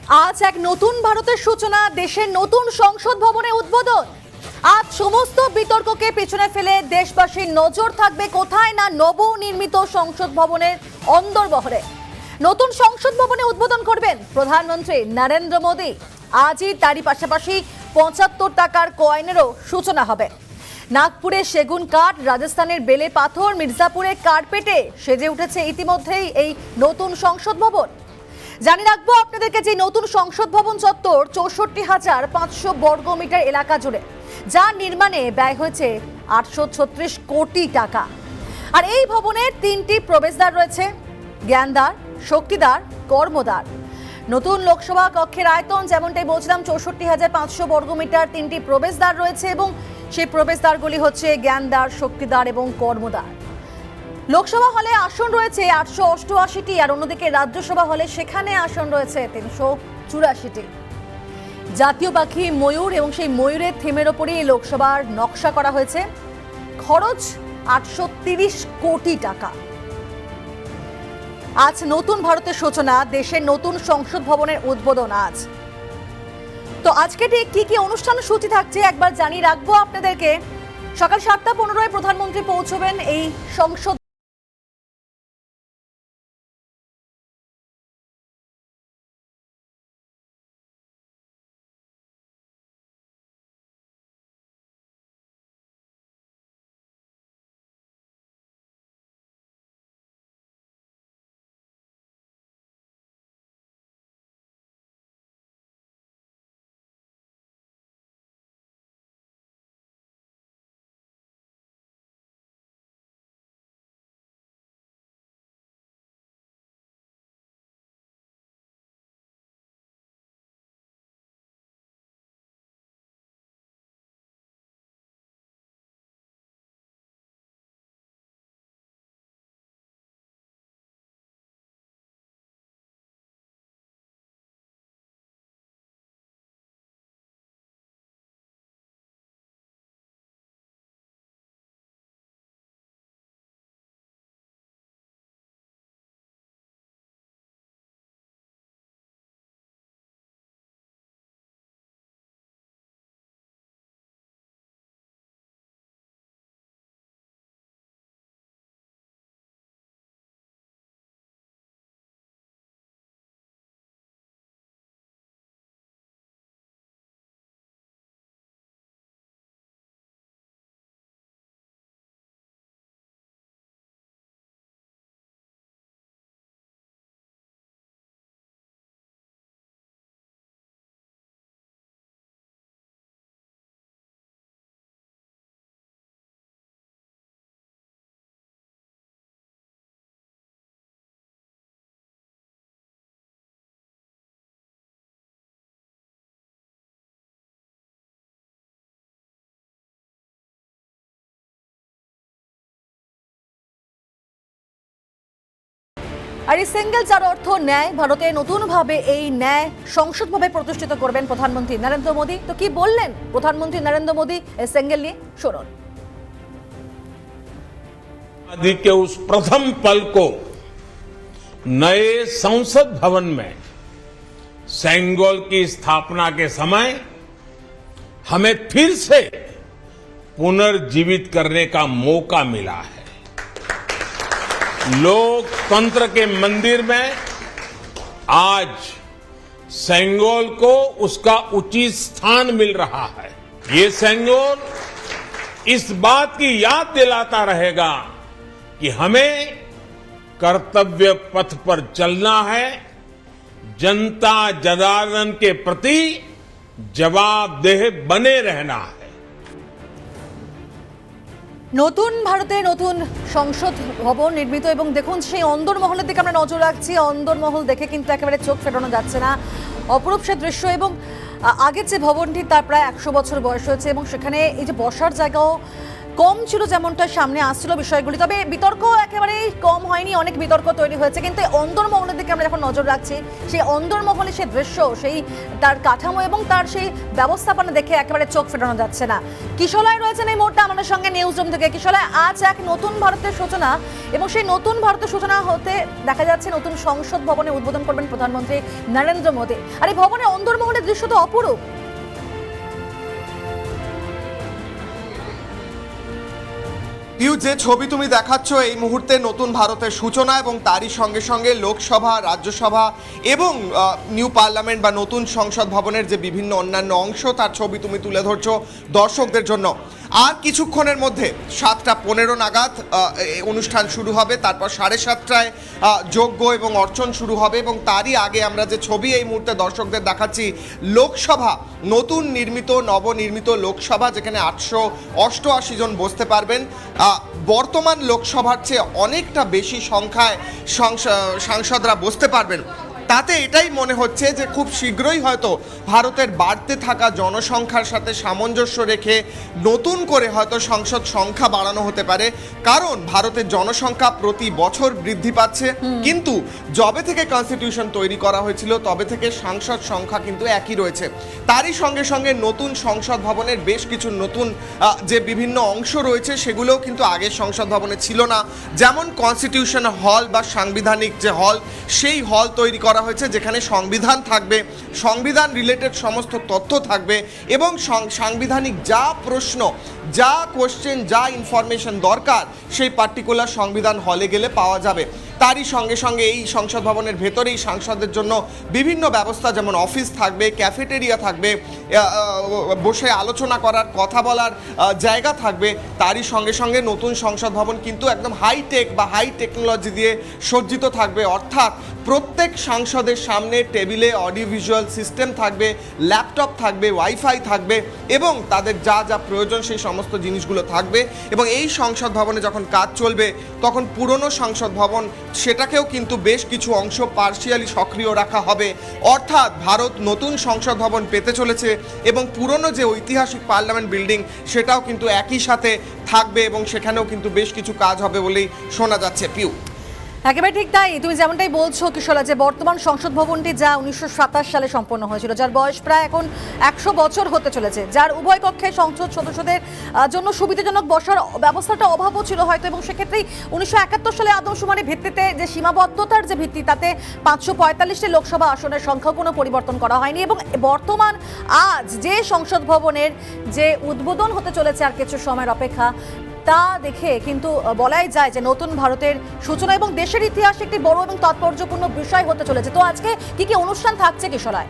আজ এক নতুন ভারতের সূচনা, দেশের নতুন সংসদ ভবনে উদ্বোধন। আজ সমস্ত বিতর্ককে পেছনে ফেলে দেশবাসীর নজর থাকবে কোথায়, না নবনির্মিত সংসদ ভবনের অন্দরবহরে। নতুন সংসদ ভবনে উদ্বোধন করবেন প্রধানমন্ত্রী নরেন্দ্র মোদী। আজই তারই পাশাপাশি ৭৫ টাকার কয়েনেরও সূচনা হবে। নাগপুরে সেগুন কাঠ, রাজস্থানের বেলে পাথর, মির্জাপুরে কার্পেটে সেজে উঠেছে ইতিমধ্যেই এই নতুন সংসদ ভবন। জানিয়ে রাখবো আপনাদেরকে যে নতুন সংসদ ভবন চত্বর ৬৪,৫০০ বর্গমিটার এলাকা জুড়ে, যা নির্মাণে ব্যয় হয়েছে ৮৩৬ কোটি টাকা। আর এই ভবনের ৩টি প্রবেশদ্বার রয়েছে: জ্ঞানদ্বার, শক্তিদ্বার, কর্মদ্বার। নতুন লোকসভা কক্ষের আয়তন যেমনটাই বলছিলাম ৬৪,৫০০ বর্গমিটার, ৩টি প্রবেশদ্বার রয়েছে এবং সেই প্রবেশদ্বারগুলি হচ্ছে জ্ঞানদ্বার, শক্তিদ্বার এবং কর্মদ্বার। লোকসভা হলে আসন রয়েছে ৮৮৮টি, আর অন্যদিকে রাজ্যসভা হলে সেখানে আসন রয়েছে ৩৮৪টি। জাতীয় পাখি ময়ূর এবং সেই ময়ূরের থিমের ওপরই লোকসভার নকশা করা হয়েছে। খরচ ৮৩০ কোটি টাকা। আজ নতুন ভারতের সূচনা, দেশের নতুন সংসদ ভবনের উদ্বোধন আজ। তো আজকে ঠিক কি কি অনুষ্ঠান সূচি থাকছে একবার জানিয়ে রাখবো আপনাদেরকে। সকাল ৭টা ১৫ প্রধানমন্ত্রী পৌঁছবেন এই সংসদ। আর এই সিঙ্গেল যার অর্থ ন্যায়, ভারতে নতুনভাবে এই ন্যায় সংসদভাবে প্রতিষ্ঠিত করবেন প্রধানমন্ত্রী নরেন্দ্র মোদী। তো কি বললেন প্রধানমন্ত্রী নরেন্দ্র মোদী এই সিঙ্গেল নিয়ে, শুনুন। आदि के उस प्रथम पल को नए संसद भवन में सेंगोल की स्थापना के समय हमें फिर से पुनर्जीवित करने का मौका मिला है। लोकतंत्र के मंदिर में आज सेंगोल को उसका उचित स्थान मिल रहा है। ये सेंगोल इस बात की याद दिलाता रहेगा कि हमें कर्तव्य पथ पर चलना है, जनता जनार्दन के प्रति जवाबदेह बने रहना है। নতুন ভারতে নতুন সংসদ ভবন নির্মিত এবং দেখুন সেই অন্দরমহলের দিকে আমরা নজর রাখছি। অন্দরমহল দেখে কিন্তু একেবারে চোখ ফেরানো যাচ্ছে না, অপরূপ সে দৃশ্য। এবং আগের যে ভবনটি তার প্রায় ১০০ বছর বয়স হয়েছে এবং সেখানে এই যে বসার জায়গাও কম ছিল যেমনটা সামনে আসছিল বিষয়গুলি, তবে বিতর্ক একেবারেই কম হয়নি, অনেক বিতর্ক তৈরি হয়েছে। কিন্তু অন্দরমহলের দিকে আমরা যখন নজর রাখছি, সেই অন্দরমহলে সেই দৃশ্য, সেই তার কাঠামো এবং তার সেই ব্যবস্থাপনা দেখে একেবারে চোখ ফেরানো যাচ্ছে না। কিশোলায় রয়েছেন এই মুহূর্তে আমাদের সঙ্গে নিউজ রুম থেকে। কিশোলায় আজ এক নতুন ভারতের সূচনা, এবং সেই নতুন ভারতের সূচনা হতে দেখা যাচ্ছে নতুন সংসদ ভবনে উদ্বোধন করবেন প্রধানমন্ত্রী নরেন্দ্র মোদী। আর এই ভবনের অন্দরমহলের দৃশ্য তো অপরূপ। যে ছবি তুমি দেখাচ্ছ এই মুহূর্তে নতুন ভারতের সূচনা, এবং তারই সঙ্গে সঙ্গে লোকসভা, রাজ্যসভা এবং নিউ পার্লামেন্ট বা নতুন সংসদ ভবনের যে বিভিন্ন অন্যান্য অংশ, তার ছবি তুমি তুলে ধরছো দর্শকদের জন্য। আর কিছুক্ষণের মধ্যে 7:15 নাগাদ অনুষ্ঠান শুরু হবে, তারপর 7:30টায় যজ্ঞ এবং অর্চন শুরু হবে, এবং তারই আগে আমরা যে ছবি এই মুহূর্তে দর্শকদের দেখাচ্ছি, লোকসভা, নতুন নির্মিত নবনির্মিত লোকসভা, যেখানে 888 জন বসতে পারবেন। বর্তমান লোকসভার চেয়ে অনেকটা বেশি সংখ্যায় সাংসদরা বসতে পারবেন। তাতে এটাই মনে হচ্ছে যে খুব শীঘ্রই হয়তো ভারতের বাড়তে থাকা জনসংখ্যার সাথে সামঞ্জস্য রেখে নতুন করে হয়তো সংসদ সংখ্যা বাড়ানো হতে পারে, কারণ ভারতের জনসংখ্যা প্রতি বছর বৃদ্ধি পাচ্ছে। কিন্তু যবে থেকে কনস্টিটিউশন তৈরি করা হয়েছিল তবে থেকে সাংসদ সংখ্যা কিন্তু একই রয়েছে। তারই সঙ্গে সঙ্গে নতুন সংসদ ভবনের বেশ কিছু নতুন যে বিভিন্ন অংশ রয়েছে সেগুলোও কিন্তু আগের সংসদ ভবনে ছিল না। যেমন কনস্টিটিউশন হল বা সাংবিধানিক যে হল, সেই হল তৈরি করা হয়েছে, যেখানে সংবিধান থাকবে, সংবিধান রিলেটেড সমস্ত তথ্য থাকবে, এবং সাংবিধানিক যা প্রশ্ন, যা কোশ্চেন, যা ইনফরমেশন দরকার সেই পার্টিকুলার সংবিধান হলে গেলে পাওয়া যাবে। তারই সঙ্গে সঙ্গে এই সংসদ ভবনের ভেতরেই সাংসদদের জন্য বিভিন্ন ব্যবস্থা, যেমন অফিস থাকবে, ক্যাফেটেরিয়া থাকবে, বসে আলোচনা করার, কথা বলার জায়গা থাকবে। তারই সঙ্গে সঙ্গে নতুন সংসদ ভবন কিন্তু একদম হাইটেক বা হাই টেকনোলজি দিয়ে সজ্জিত থাকবে, অর্থাৎ প্রত্যেক সাংসদের সামনে টেবিলে অডিও ভিজুয়াল সিস্টেম থাকবে, ল্যাপটপ থাকবে, ওয়াইফাই থাকবে, এবং তাদের যা যা প্রয়োজন সেই সমস্ত জিনিসগুলো থাকবে। এবং এই সংসদ ভবনে যখন কাজ চলবে তখন পুরনো সংসদ ভবন, সেটাকেও কিন্তু বেশ কিছু অংশ পার্শিয়ালি সক্রিয় রাখা হবে, অর্থাৎ ভারত নতুন সংসদ ভবন পেতে চলেছে, এবং পুরনো যে ঐতিহাসিক পার্লামেন্ট বিল্ডিং সেটাও কিন্তু একই সাথে থাকবে, এবং সেখানেও কিন্তু বেশ কিছু কাজ হবে বলেই শোনা যাচ্ছে। পিউ, একেবারে ঠিক তাই, তুমি যেমনটাই বলছো কিশোরা, যে বর্তমান সংসদ ভবনটি যা 1927 সালে সম্পন্ন হয়েছিল, যার বয়স প্রায় এখন 100 বছর হতে চলেছে, যার উভয় কক্ষে সংসদ সদস্যদের জন্য সুবিধাজনক বসার ব্যবস্থাটা অভাবও ছিল হয়তো, এবং সেক্ষেত্রেই 1971 সালে আদমশুমারির ভিত্তিতে যে সীমাবদ্ধতার যে ভিত্তি, তাতে 545টি লোকসভা আসনের সংখ্যা কোনো পরিবর্তন করা হয়নি। এবং বর্তমান আজ যে সংসদ ভবনের যে উদ্বোধন হতে চলেছে আর কিছু সময়ের অপেক্ষা, তা দেখে কিন্তু বলাই যায় যে নতুন ভারতের সূচনা এবং দেশের ইতিহাসে একটি বড় এবং তাৎপর্যপূর্ণ বিষয় হতে চলেছে। তো আজকে কি কি অনুষ্ঠান থাকছে কিশোরায়?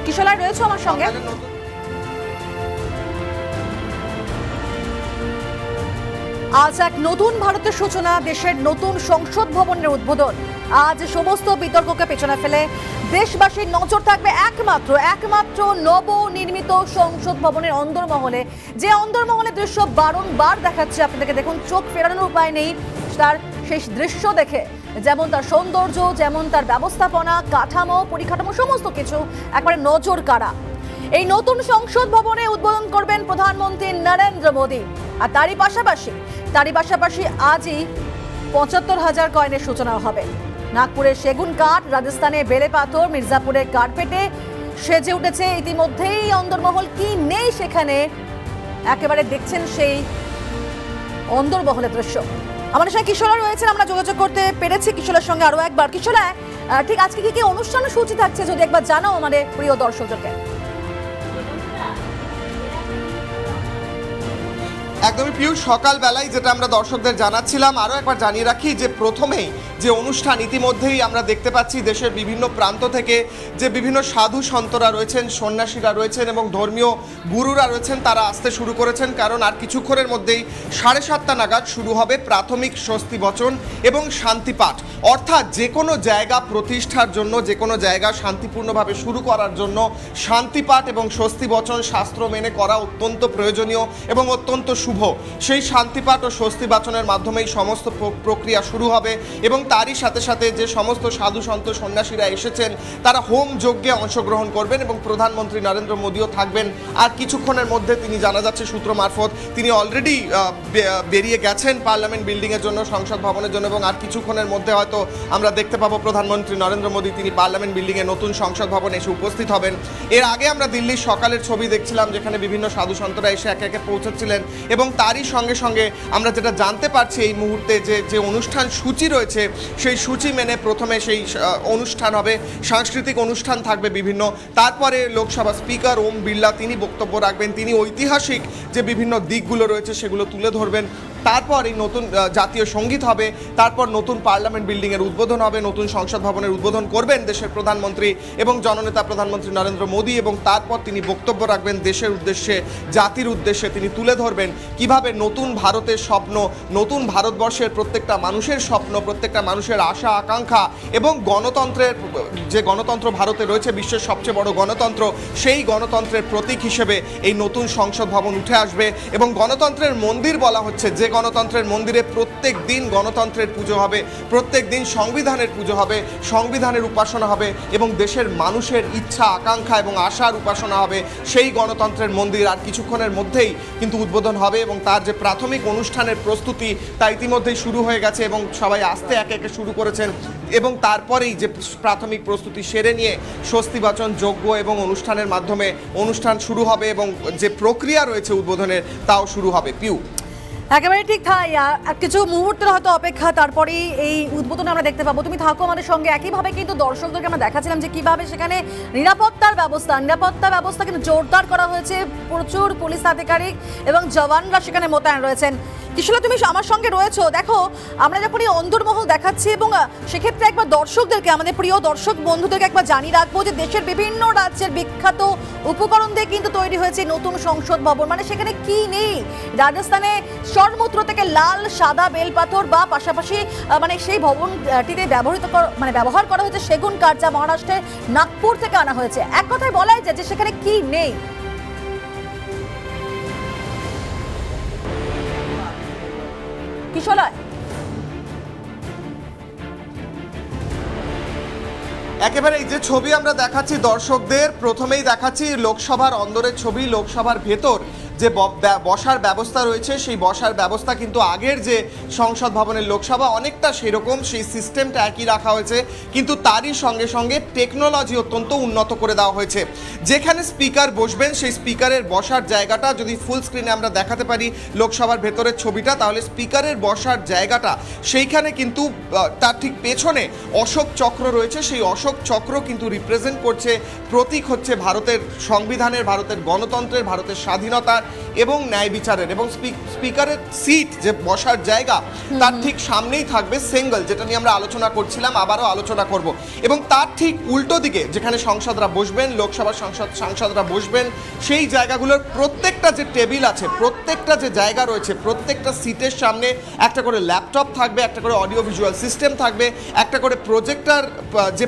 কিশোরায় রয়েছে আমার সঙ্গে। আজ এক নতুন ভারতের সূচনা, দেশের নতুন সংসদ ভবনের উদ্বোধন। আজ সমস্ত বিতর্ককে পেছনে ফেলে দেশবাসীর নজর থাকবে একমাত্র নবনির্মিত সংসদ ভবনের অন্দরমহলে, যে অন্দরমহলের দৃশ্য বারংবার দেখাচ্ছে আপনাদেরকে। দেখুন, চোখ ফেরানোর উপায় নেই তার সেই দৃশ্য দেখে, যেমন তার সৌন্দর্য, যেমন তার ব্যবস্থাপনা, কাঠামো, পরিকাঠামো, সমস্ত কিছু একবারে নজর কাড়া। এই নতুন সংসদ ভবনে উদ্বোধন করবেন প্রধানমন্ত্রী নরেন্দ্র মোদী। আর তারই পাশাপাশি আজই 75,000 কয়েনের সূচনা হবে। নাগপুরের সেগুন কাঠ, রাজস্থানে বেলে পাথর, মির্জাপুরের কার্পেটে সেজে উঠেছে ইতিমধ্যেই অন্দরমহল। কি নেই সেখানে, একেবারে দেখছেন সেই অন্দরমহলের দৃশ্য। আমাদের সঙ্গে কিশোরা রয়েছেন, আমরা যোগাযোগ করতে পেরেছি কিশোরের সঙ্গে আরো একবার। কিশোরা, ঠিক আজকে কি কি অনুষ্ঠান সূচি থাকছে যদি একবার জানাও আমাদের প্রিয় দর্শকদেরকে। একদমই পিয়ুষ, সকালবেলায় যেটা আমরা দর্শকদের জানাচ্ছিলাম, আরও একবার জানিয়ে রাখি যে প্রথমেই যে অনুষ্ঠান ইতিমধ্যেই আমরা দেখতে পাচ্ছি দেশের বিভিন্ন প্রান্ত থেকে যে বিভিন্ন সাধু সন্তরা রয়েছেন, সন্ন্যাসীরা রয়েছেন এবং ধর্মীয় গুরুরা রয়েছেন, তারা আসতে শুরু করেছেন। কারণ আর কিছুক্ষণের মধ্যেই 7:30 নাগাদ শুরু হবে প্রাথমিক স্বস্তি বচন এবং শান্তিপাঠ, অর্থাৎ যে কোনো জায়গা প্রতিষ্ঠার জন্য, যে কোনো জায়গা শান্তিপূর্ণভাবে শুরু করার জন্য শান্তিপাঠ এবং স্বস্তি বচন শাস্ত্র মেনে করা অত্যন্ত প্রয়োজনীয় এবং অত্যন্ত শুভ শুভ, সেই শান্তিপাঠ ও স্বস্তি বাচনের মাধ্যমেই সমস্ত প্রক্রিয়া শুরু হবে এবং তারই সাথে সাথে যে সমস্ত সাধু সন্ত সন্ন্যাসীরা এসেছেন তারা হোম যজ্ঞে অংশগ্রহণ করবেন এবং প্রধানমন্ত্রী নরেন্দ্র মোদীও থাকবেন। আর কিছুক্ষণের মধ্যে তিনি, জানা যাচ্ছে সূত্র মারফত, তিনি অলরেডি বেরিয়ে গেছেন পার্লামেন্ট বিল্ডিংয়ের জন্য, সংসদ ভবনের জন্য, এবং আর কিছুক্ষণের মধ্যে হয়তো আমরা দেখতে পাবো প্রধানমন্ত্রী নরেন্দ্র মোদী তিনি পার্লামেন্ট বিল্ডিংয়ে নতুন সংসদ ভবনে এসে উপস্থিত হবেন। এর আগে আমরা দিল্লির সকালের ছবি দেখছিলাম যেখানে বিভিন্ন সাধু সন্তরা এসে একে একে পৌঁছাচ্ছিলেন এবং তারই সঙ্গে সঙ্গে আমরা যেটা জানতে পারছি এই মুহূর্তে যে অনুষ্ঠান সূচি রয়েছে সেই সূচি মেনে প্রথমে সেই অনুষ্ঠান হবে, সাংস্কৃতিক অনুষ্ঠান থাকবে বিভিন্ন, তারপরে লোকসভা স্পিকার ওম বিড়লা তিনি বক্তব্য রাখবেন, তিনি ঐতিহাসিক যে বিভিন্ন দিকগুলো রয়েছে সেগুলো তুলে ধরবেন। তারপর এই নতুন জাতীয় সঙ্গীত হবে, তারপর নতুন পার্লামেন্ট বিল্ডিংয়ের উদ্বোধন হবে, নতুন সংসদ ভবনের উদ্বোধন করবেন দেশের প্রধানমন্ত্রী এবং জননেতা প্রধানমন্ত্রী নরেন্দ্র মোদী, এবং তারপর তিনি বক্তব্য রাখবেন দেশের উদ্দেশ্যে, জাতির উদ্দেশ্যে। তিনি তুলে ধরবেন কিভাবে নতুন ভারতের স্বপ্ন, নতুন ভারতবর্ষের প্রত্যেকটা মানুষের স্বপ্ন, প্রত্যেকটা মানুষের আশা আকাঙ্ক্ষা এবং গণতন্ত্রের যে গণতন্ত্র ভারতে রয়েছে, বিশ্বের সবচেয়ে বড় গণতন্ত্র, সেই গণতন্ত্রের প্রতীক হিসেবে এই নতুন সংসদ ভবন উঠে আসবে। এবং গণতন্ত্রের মন্দির বলা হচ্ছে, যে গণতন্ত্রের মন্দিরে প্রত্যেক দিন গণতন্ত্রের পুজো হবে, প্রত্যেক দিন সংবিধানের পুজো হবে, সংবিধানের উপাসনা হবে এবং দেশের মানুষের ইচ্ছা আকাঙ্ক্ষা এবং আশার উপাসনা হবে, সেই গণতন্ত্রের মন্দির আর কিছুক্ষণের মধ্যেই কিন্তু উদ্বোধন হবে। এবং তার যে প্রাথমিক অনুষ্ঠানের প্রস্তুতি তা ইতিমধ্যেই শুরু হয়ে গেছে এবং সবাই আসতে একে একে শুরু করেছেন এবং তারপরেই যে প্রাথমিক প্রস্তুতি সেরে নিয়ে স্বস্তিবাচন যজ্ঞ এবং অনুষ্ঠানের মাধ্যমে অনুষ্ঠান শুরু হবে এবং যে প্রক্রিয়া রয়েছে উদ্বোধনের তাও শুরু হবে। পিউ, একেবারে ঠিক তাই। কিছু মুহূর্তের হয়তো অপেক্ষা, তারপরেই এই উদ্বোধন আমরা দেখতে পাবো। তুমি থাকো আমাদের সঙ্গে। একইভাবে কিন্তু দর্শকদেরকে আমরা দেখাচ্ছিলাম যে কিভাবে সেখানে নিরাপত্তা ব্যবস্থা কিন্তু জোরদার করা হয়েছে। প্রচুর পুলিশ আধিকারিক এবং জওয়ানরা সেখানে মোতায়েন রয়েছেন। কিশোরা, তুমি আমার সঙ্গে রয়েছো। দেখো, আমরা যখন এই অন্দরমহল দেখাচ্ছি এবং সেক্ষেত্রে একবার দর্শকদেরকে, আমাদের প্রিয় দর্শক বন্ধুদেরকে একবার জানিয়ে রাখবো যে দেশের বিভিন্ন রাজ্যের বিখ্যাত উপকরণ দিয়ে কিন্তু তৈরি হয়েছে নতুন সংসদ ভবন। মানে সেখানে কি নেই? রাজস্থানে স্বর্ণমুদ্রা থেকে লাল সাদা বেলপাথর বা পাশাপাশি মানে সেই ভবনটিতে ব্যবহার করা হয়েছে সেগুন কাঠ, যা মহারাষ্ট্রের নাগপুর থেকে আনা হয়েছে। এক কথায় বলাই যায় যে সেখানে কি নেই। কিশোরা, একেবারে এই যে ছবি আমরা দেখাচ্ছি দর্শকদের, প্রথমেই দেখাচ্ছি লোকসভার অন্দরের ছবি। লোকসভার ভেতর যে বসার ব্যবস্থা রয়েছে সেই বসার ব্যবস্থা কিন্তু আগের যে সংসদ ভবনের লোকসভা অনেকটা সেরকম, সেই সিস্টেমটা একই রাখা হয়েছে, কিন্তু তারই সঙ্গে সঙ্গে টেকনোলজি অত্যন্ত উন্নত করে দেওয়া হয়েছে। যেখানে স্পিকার বসবেন সেই স্পিকারের বসার জায়গাটা যদি ফুল স্ক্রিনে আমরা দেখাতে পারি লোকসভার ভেতরের ছবিটা, তাহলে স্পিকারের বসার জায়গাটা সেইখানে কিন্তু তার ঠিক পেছনে অশোক চক্র রয়েছে। সেই অশোক চক্র কিন্তু রিপ্রেজেন্ট করছে, প্রতীক হচ্ছে ভারতের সংবিধানের, ভারতের গণতন্ত্রের, ভারতের স্বাধীনতার এবং ন্যায় বিচারের। এবং স্পিকারের সিট যে বসার জায়গা তার ঠিক সামনেই থাকবে সেঙ্গল, যেটা নিয়ে আমরা আলোচনা করছিলাম, আবারও আলোচনা করব। এবং তার ঠিক উল্টো দিকে যেখানে সংসদরা বসবেন, লোকসভার সাংসদরা বসবেন, সেই জায়গাগুলোর প্রত্যেকটা যে টেবিল আছে, প্রত্যেকটা যে জায়গা রয়েছে, প্রত্যেকটা সিটের সামনে একটা করে ল্যাপটপ থাকবে, একটা করে অডিও ভিজুয়াল সিস্টেম থাকবে, একটা করে প্রজেক্টর, যে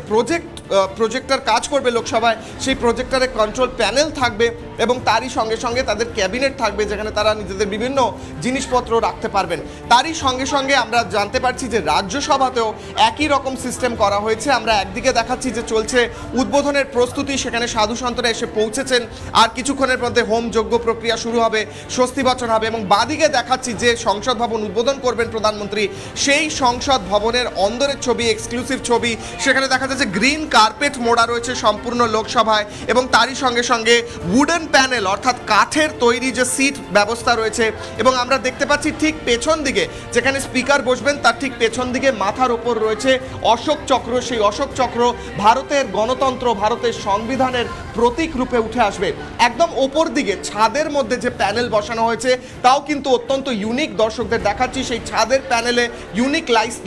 প্রজেক্টর কাজ করবে লোকসভায় সেই প্রজেক্টরের কন্ট্রোল প্যানেল থাকবে এবং তারই সঙ্গে সঙ্গে তাদের ক্যাবিনেট থাকবে যেখানে তারা নিজেদের বিভিন্ন জিনিসপত্র রাখতে পারবেন। তারই সঙ্গে সঙ্গে আমরা জানতে পারছি যে রাজ্যসভাতেও একই রকম সিস্টেম করা হয়েছে। আমরা একদিকে দেখাচ্ছি যে চলছে উদ্বোধনের প্রস্তুতি, সেখানে সাধু সন্তরা এসে পৌঁছেছেন, আর কিছুক্ষণের মধ্যে হোম যজ্ঞ প্রক্রিয়া শুরু হবে, স্বস্তিবাচন হবে, এবং বাদিকে দেখাচ্ছি যে সংসদ ভবন উদ্বোধন করবেন প্রধানমন্ত্রী, সেই সংসদ ভবনের অন্দরের ছবি, এক্সক্লুসিভ ছবি। সেখানে দেখা যাচ্ছে গ্রিন কার্পেট মোড়া রয়েছে সম্পূর্ণ লোকসভায় এবং তারই সঙ্গে সঙ্গে উডেন প্যানেল অর্থাৎ কাঠের তৈরি যে সিট ব্যবস্থা রয়েছে। এবং আমরা দেখতে পাচ্ছি ঠিক পেছন দিকে যেখানে স্পিকার বসবেন তার ঠিক পেছন দিকে মাথার ওপর রয়েছে অশোক চক্র। সেই অশোক চক্র ভারতের গণতন্ত্র, ভারতের সংবিধানের প্রতীক রূপে উঠে আসবে। একদম ওপর দিকে ছাদের মধ্যে যে প্যানেল বসানো হয়েছে তাও কিন্তু অত্যন্ত ইউনিক, দর্শকদের দেখাচ্ছি। সেই ছাদের প্যানেলে ইউনিক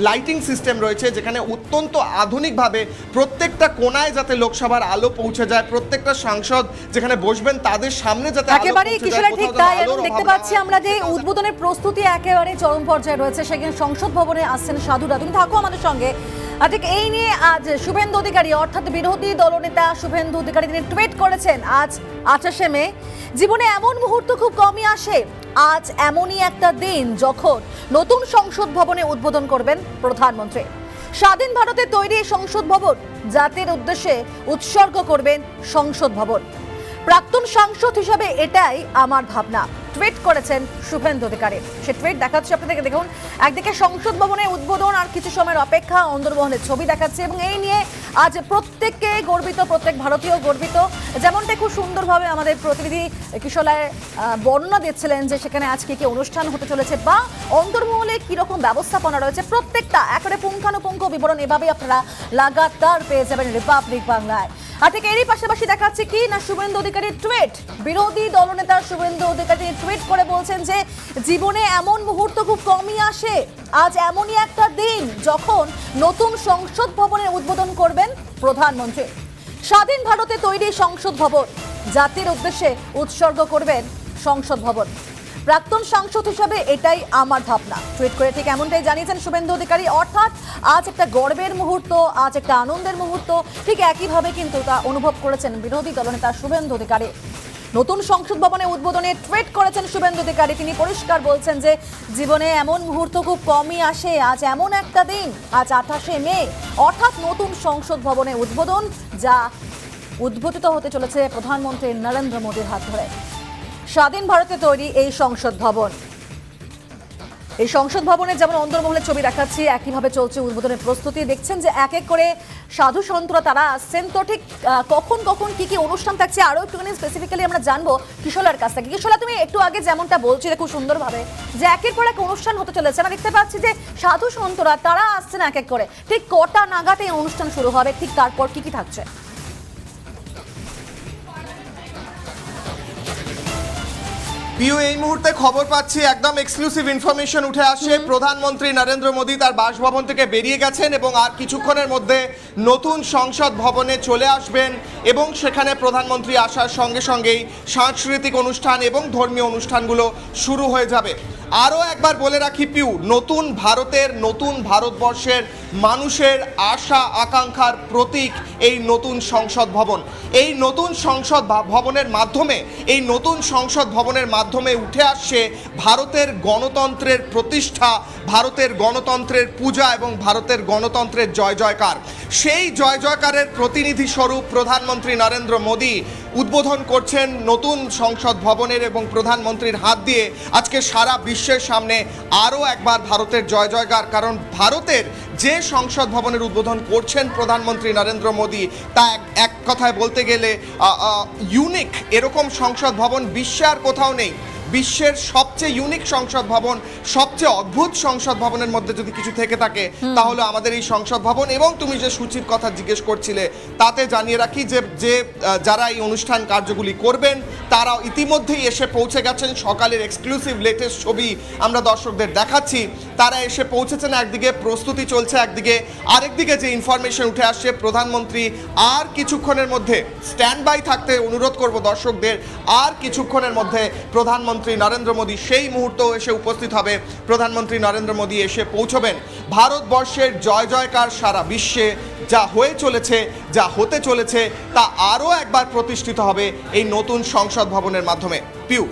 লাইটিং সিস্টেম রয়েছে যেখানে অত্যন্ত আধুনিকভাবে প্রত্যেকটা কোনায় যাতে লোকসভার আলো পৌঁছে যায়, প্রত্যেকটা সাংসদ যেখানে বসবেন তাদের সামনে যাতে আলো একেবারে পৌঁছে যায়, কিশোরা ঠিক কোথাও যেন তাই আলোর এবং দেখতে অভাব না পাচ্ছি হয়। আমরা যে উদ্বোধনের প্রস্তুতি একেবারে চরম পর্যায়ে রয়েছে। সেখানে সংসদ ভবনে আসছেন সাধুরা। তুমি থাকো আমাদের সঙ্গে। আর ঠিক এই নিয়ে আজ শুভেন্দু অধিকারী অর্থাৎ বিরোধী দলনেতা শুভেন্দু অধিকারী তিনি টুইট করেছেন আজ 28শে মে, জীবনে এমন মুহূর্ত খুব কমই আসে, আজ এমনই একটা দিন যখন নতুন সংসদ ভবনে উদ্বোধন করবেন প্রধানমন্ত্রী। স্বাধীন ভারতে তৈরি সংসদ ভবন জাতির উদ্দেশ্যে উৎসর্গ করবেন সংসদ ভবন। প্রাক্তন সাংসদ হিসাবে এটাই আমার ভাবনা, টুইট করেছেন শুভেন্দু অধিকারী। সে টুইট দেখাচ্ছে আপনাদেরকে, দেখুন একদিকে সংসদ ভবনে উদ্বোধন আর কিছু সময়ের অপেক্ষা, অন্দরমহলের ছবি দেখাচ্ছে এবং এই নিয়ে আজ প্রত্যেককে গর্বিত, প্রত্যেক ভারতীয় গর্বিত। যেমনটা খুব সুন্দরভাবে আমাদের প্রতিনিধি কিশোরায় বর্ণনা দিচ্ছিলেন যে সেখানে আজকে কি অনুষ্ঠান হতে চলেছে বা অন্দরমহলে কিরকম ব্যবস্থাপনা রয়েছে, প্রত্যেকটা একেবারে পুঙ্খানুপুঙ্খ বিবরণ এভাবেই আপনারা লাগাতার পেয়ে যাবেন রিপাবলিক বাংলায়। আর ঠিক এরই পাশাপাশি দেখাচ্ছে কি না শুভেন্দু অধিকারীর টুইট, বিরোধী দলনেতা শুভেন্দু অধিকারী টুইট করে বলছেন যে জীবনে এমন মুহূর্ত খুব কমই আসে, আজ এমনই একটা দিন যখন নতুন সংসদ ভবনের উদ্বোধন করবেন প্রধানমন্ত্রী। স্বাধীন ভারতে তৈরি সংসদ ভবন জাতির উদ্দেশ্যে উৎসর্গ করবেন সংসদ ভবন। প্রাক্তন সাংসদ হিসাবে এটাই আমার ভাবনা, টুইট করে ঠিক এমনটাই জানিয়েছেন শুভেন্দু অধিকারী। অর্থাৎ আজ একটা গর্বের মুহূর্ত, আজ একটা আনন্দের মুহূর্ত, ঠিক একইভাবে কিন্তু তা অনুভব করেছেন বিরোধী দলনেতা শুভেন্দু অধিকারী। নতুন সংসদ ভবনে উদ্বোধনে টুইট করেছেন শুভেন্দু অধিকারী। তিনি পরিষ্কার বলছেন যে জীবনে এমন মুহূর্ত খুব কমই আসে, আজ এমন একটা দিন, আজ 28শে মে, অর্থাৎ নতুন সংসদ ভবনে উদ্বোধন, যা উদ্বোধিত হতে চলেছে প্রধানমন্ত্রী নরেন্দ্র মোদীর হাত ধরে। স্বাধীন ভারতে তৈরি এই সংসদ ভবন, এই সংসদ ভবনের যেমন অন্দরমহলের ছবি দেখাচ্ছি, একইভাবে চলছে উদ্বোধনের প্রস্তুতি। দেখছেন যে এক এক করে সাধু সন্তরা তারা আসছেন। তো ঠিক কখন কখন কি কি অনুষ্ঠান থাকছে আরো একটুখানি স্পেসিফিক্যালি আমরা জানবো কিশোলার কাছ থেকে। কিশোলা, তুমি একটু আগে যেমনটা বলছিলে খুব সুন্দরভাবে যে একের পর এক অনুষ্ঠান হতে চলেছে, আমরা দেখতে পাচ্ছি যে সাধু সন্তরা তারা আসছেন এক এক করে, ঠিক কটা নাগাদ এই অনুষ্ঠান শুরু হবে, ঠিক তারপর কি কি থাকছে? পিউ, এই মুহূর্তে খবর পাচ্ছি, একদম এক্সক্লুসিভ ইনফরমেশন উঠে আসছে। প্রধানমন্ত্রী নরেন্দ্র মোদী তার বাসভবন থেকে বেরিয়ে গেছেন এবং আর কিছুক্ষণের মধ্যে নতুন সংসদ ভবনে চলে আসবেন এবং সেখানে প্রধানমন্ত্রী আসার সঙ্গে সঙ্গেই সাংস্কৃতিক অনুষ্ঠান এবং ধর্মীয় অনুষ্ঠানগুলো শুরু হয়ে যাবে। আরও একবার বলে রাখি পিউ, নতুন ভারতের, নতুন ভারতবর্ষের মানুষের আশা আকাঙ্ক্ষার প্রতীক এই নতুন সংসদ ভবন। এই নতুন সংসদ ভবনের মাধ্যমে, এই নতুন সংসদ ভবনের মাধ্যমে উঠে আসছে ভারতের গণতন্ত্রের প্রতিষ্ঠা, ভারতের গণতন্ত্রের পূজা এবং ভারতের গণতন্ত্রের জয় জয়কার। সেই জয় জয়কারের প্রতিনিধি স্বরূপ প্রধানমন্ত্রী নরেন্দ্র মোদী উদ্বোধন করছেন নতুন সংসদ ভবনের এবং প্রধানমন্ত্রীর হাত দিয়ে আজকে সারা বিশ্বের সামনে আরও একবার ভারতের জয় জয়কার। কারণ ভারতের যে সংসদ ভবনের উদ্বোধন করছেন প্রধানমন্ত্রী নরেন্দ্র মোদী তা এক কথায় বলতে গেলে ইউনিক। এরকম সংসদ ভবন বিশ্বে আর কোথাও নেই। বিশ্বের সবচেয়ে ইউনিক সংসদ ভবন, সবচেয়ে অদ্ভুত সংসদ ভবনের মধ্যে যদি কিছু থেকে থাকে তাহলে আমাদের এই সংসদ ভবন। এবং তুমি যে সূচির কথা জিজ্ঞেস করছিলে তাতে জানিয়ে রাখি যে যারা এই অনুষ্ঠান কার্যগুলি করবেন তারা ইতিমধ্যেই এসে পৌঁছে গেছেন। সকালের এক্সক্লুসিভ লেটেস্ট ছবি আমরা দর্শকদের দেখাচ্ছি। তারা এসে পৌঁছেছেন, একদিকে প্রস্তুতি চলছে, একদিকে আরেকদিকে যে ইনফরমেশন উঠে আসছে প্রধানমন্ত্রী আর কিছুক্ষণের মধ্যে স্ট্যান্ড বাই থাকতে অনুরোধ করব দর্শকদের। আর কিছুক্ষণের মধ্যে প্রধানমন্ত্রী নরেন্দ্র মোদী সেই মুহূর্ত এসে উপস্থিত হবে। প্রধানমন্ত্রী নরেন্দ্র মোদী এসে পৌঁছবেন। ভারতবর্ষের জয় জয়কার সারা বিশ্বে যা হয়ে চলেছে, যা হতে চলেছে তা আরও একবার প্রতিষ্ঠিত হবে এই নতুন সংসদ ভবনের মাধ্যমে। পিউ,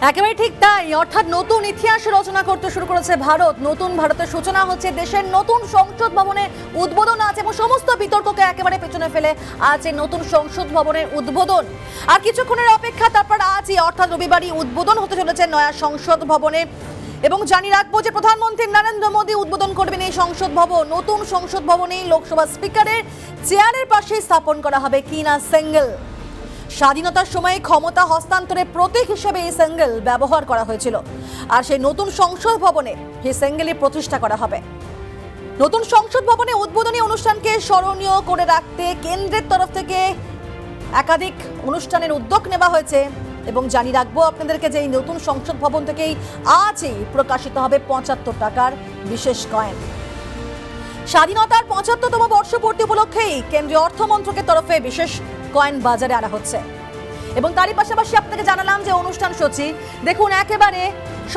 একেবারে ঠিক তাই, অর্থাৎ নতুন ইতিহাস রচনা করতে শুরু করেছে ভারত। নতুন ভারতের সূচনা হচ্ছে, দেশের নতুন সংসদ ভবনের উদ্বোধন আছে এবং সমস্ত বিতর্ককে একেবারে পেছনে ফেলে আজ এই নতুন সংসদ ভবনের উদ্বোধন। আর কিছুক্ষণের অপেক্ষা, তারপর আজই অর্থাৎ রবিবারই উদ্বোধন হতে চলেছে নয়া সংসদ ভবনের। এবং জানিয়ে রাখবো যে প্রধানমন্ত্রী নরেন্দ্র মোদী উদ্বোধন করবেন এই সংসদ ভবন। নতুন সংসদ ভবনেই লোকসভা স্পিকারের চেয়ারের পাশে স্থাপন করা হবে কিনা সিঙ্গেল। স্বাধীনতার সময় ক্ষমতা হস্তান্তরের প্রতীক হিসেবে এই সিঙ্গেল ব্যবহার করা হয়েছিল। আর সেই নতুন সংসদ ভবনে এই সিঙ্গেলই প্রতিষ্ঠা করা হবে। নতুন সংসদ ভবনে উদ্বোধনী অনুষ্ঠানকে স্মরণীয় করে রাখতে কেন্দ্রের তরফ থেকে একাধিক অনুষ্ঠানের উদ্যোগ নেওয়া হয়েছে। এবং জানিয়ে রাখবো আপনাদেরকে যে এই নতুন সংসদ ভবন থেকেই আজই প্রকাশিত হবে 75 টাকার বিশেষ কয়েন। স্বাধীনতার 75তম বর্ষপূর্তি উপলক্ষেই কেন্দ্রীয় অর্থমন্ত্রকের তরফে বিশেষ কয়েন বাজারে আনা হচ্ছে। এবং তারই পাশাপাশি আপনাকে জানালাম যে অনুষ্ঠান সূচি দেখুন একেবারে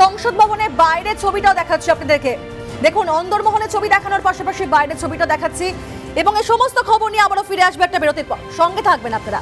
সংসদ ভবনের বাইরের ছবিটাও দেখাচ্ছি আপনাদেরকে। দেখুন অন্দরমহলের ছবি দেখানোর পাশাপাশি বাইরের ছবিটা দেখাচ্ছি এবং এই সমস্ত খবর নিয়ে আবারও ফিরে আসবে একটা বিরতির পর। সঙ্গে থাকবেন আপনারা।